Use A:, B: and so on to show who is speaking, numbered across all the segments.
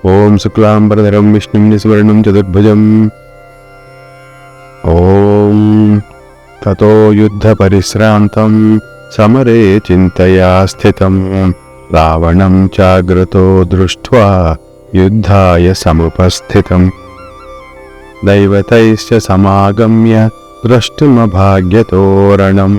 A: ओम शुक्लांबरधरं विष्णुं सुवर्णं चतुर्भुजम्। ओम ततो युद्धपरिश्रान्तं समरे चिन्तया स्थितं रावणं चाग्रतो दृष्ट्वा युद्धाय समुपस्थितम्। दैवतैश्च समागम्य द्रष्टुमभाग्यतोरणम्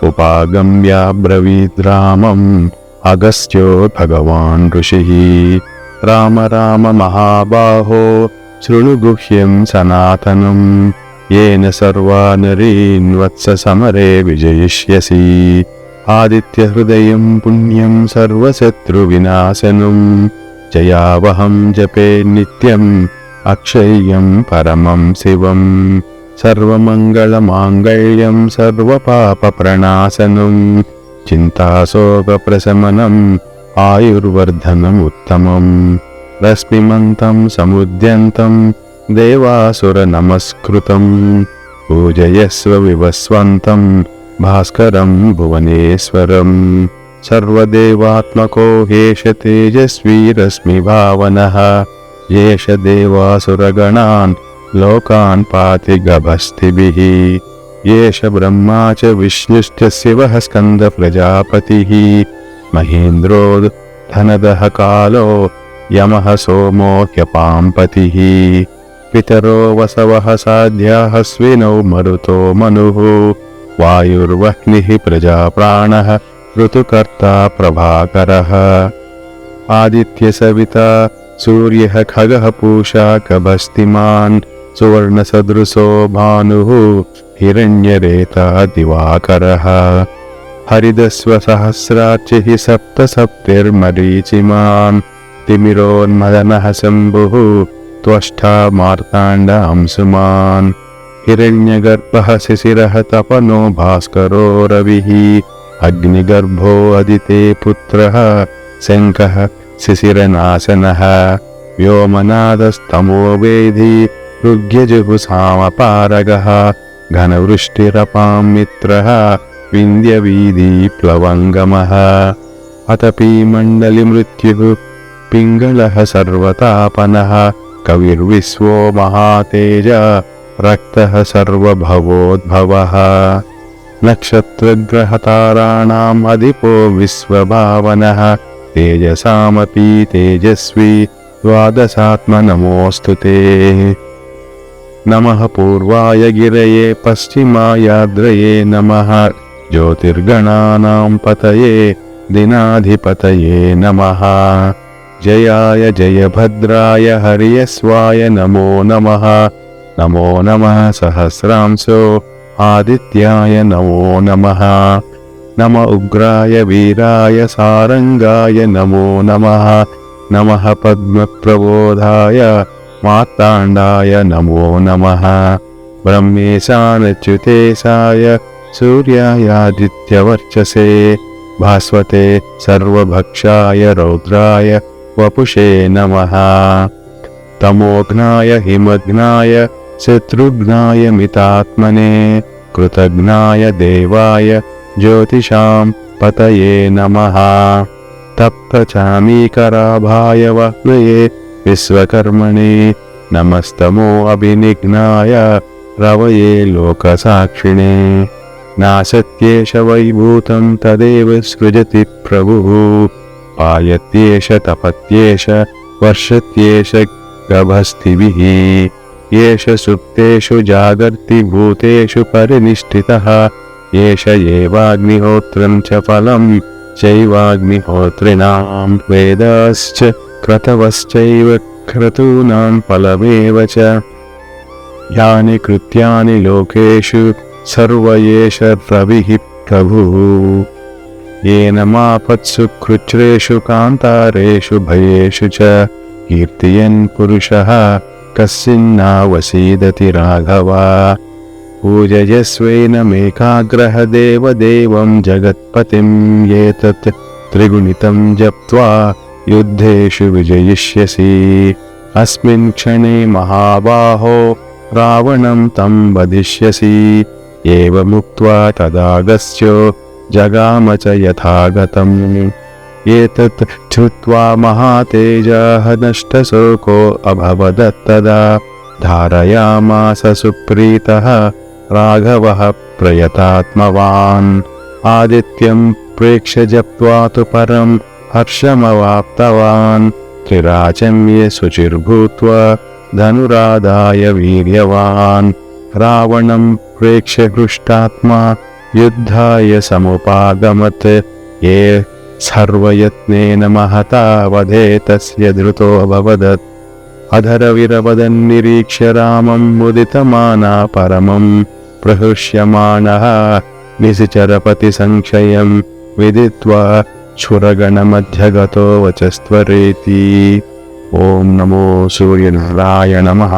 A: उपागम्याब्रवीद् रामम् अगस्त्यो भगवान् ऋषिः। राम राम महाबाहो शृणु गुह्यं सनातनम् येन सर्वा नरीन् वत्स समरे विजयिष्यसि। आदित्यहृदयं पुण्यं सर्वशत्रुविनाशनम् जयावहं जपे नित्यम् अक्षय्यं परमं शिवम्। सर्वमङ्गलमाङ्गल्यं सर्वपापप्रणाशनं चिन्ताशोकप्रशमनम् आयुर्वर्धनम् उत्तमम्। रश्मिमन्तं समुद्यन्तं देवासुरनमस्कृतं पूजयस्व विवस्वन्तं भास्करं भुवनेश्वरम्। सर्वदेवात्मको ह्येष तेजस्वी रश्मिभावनः येष देवासुरगणान् लोकान् पाति गभस्तिभिः। येष ब्रह्मा च विष्णुश्च शिवः स्कन्दप्रजापतिः महेन्द्रो धनदः कालो यमः सोमो ह्यपाम्पतिः। पितरो वसवः साध्याः स्विनौ मरुतो मनुः वायुर्वह्निः प्रजाप्राणः ऋतुकर्ता प्रभाकरः। आदित्यसविता सूर्यः खगः पूषा गभस्तिमान् सुवर्णसदृशो भानुः हिरण्यरेता दिवाकरः। हरिदस्वसहस्रार्चिः सप्तसप्तिर्मरीचिमान् तिमिरोन्मदनः शम्भुः त्वष्टा मार्ताण्ड अंशुमान्। हिरण्यगर्भः शिशिरः तपनो भास्करो रविः अग्निगर्भो अदिते पुत्रः शङ्खः शिशिरनाशनः। व्योमनादस्तमो वेदी ऋग्यजुहुसामपारगः घनवृष्टिरपां मित्रः विन्द्यवीदीप्लवङ्गमः। अतपीमण्डलिमृत्युः पिङ्गलः सर्वतापनः कविर्विश्वो महातेज रक्तः सर्वभवोद्भवः। नक्षत्रग्रहताराणाम् अधिपो विश्वभावनः तेजसामपि तेजस्वी द्वादशात्म नमोऽस्तु ते। नमः पूर्वाय गिरये पश्चिमायाद्रये नमः ज्योतिर्गणानां पतये दिनाधिपतये नमः। जयाय जयभद्राय हर्यस्वाय नमो नमः। नमो नमः सहस्रांशो आदित्याय नमो नमः। नम उग्राय वीराय सारंगाय नमो नमः। नमः पद्मप्रबोधाय मार्ताण्डाय नमो नमः। ब्रह्मेशानच्युतेशाय सूर्यायादित्यवर्चसे भास्वते सर्वभक्षाय रौद्राय वपुषे नमः। तमोघ्नाय हिमघ्नाय शत्रुघ्नाय मितात्मने कृतघ्नाय देवाय ज्योतिषां पतये नमः। तप्तचामीकराभाय वह्नये विश्वकर्मणे नमस्तमो अभिनिघ्नाय रवये लोकसाक्षिणे। नाशत्येष वैभूतं तदेव सृजति प्रभुः पायत्येष तपत्येष वर्षत्येष गभस्तिभिः। येष सुप्तेषु जागर्ति भूतेषु परिनिष्ठितः येष एवाग्निहोत्रं च फलं चैवाग्निहोत्रिणां वेदाश्च क्रतवश्चैव क्रतूनां फलमेव च। यानि कृत्यानि लोकेषु सर्व एष रविः प्रभुः। येन मापत्सु कृच्छ्रेषु कान्तारेषु भयेषु च कीर्तयन् पुरुषः कस्मिन्नावसीदति राघव। पूजयस्वैनमेकाग्रह देवदेवं जगत्पतिं एतत् त्रिगुणितं जप्त्वा युद्धेषु विजयिष्यसि। अस्मिन् क्षणे महाबाहो रावणं तं वधिष्यसि। एवमुक्त्वा तदागस्त्यो जगाम च यथागतम्। एतत् श्रुत्वा महातेजः नष्टशोको अभवदत्तदा धारयामास सुप्रीतः राघवः प्रयतात्मवान् आदित्यं प्रेक्ष्य जप्त्वा तु परं हर्षमवाप्तवान् त्रिराचम्य शुचिर्भूत्वा धनुरादाय वीर्यवान् रावणं प्रेक्ष्य हृष्टात्मा युद्धाय समुपागमत् ये सर्वयत्नेन महता वधे तस्य धृतोऽभवदत् अधरविरवदन्निरीक्ष्य रामं मुदितमाना परमं प्रहृष्यमाणः निशिचरपतिसंक्षयं विदित्वा क्षुरगणमध्यगतो वचस्त्वरेति। ॐ नमो सूर्यनारायण नमः।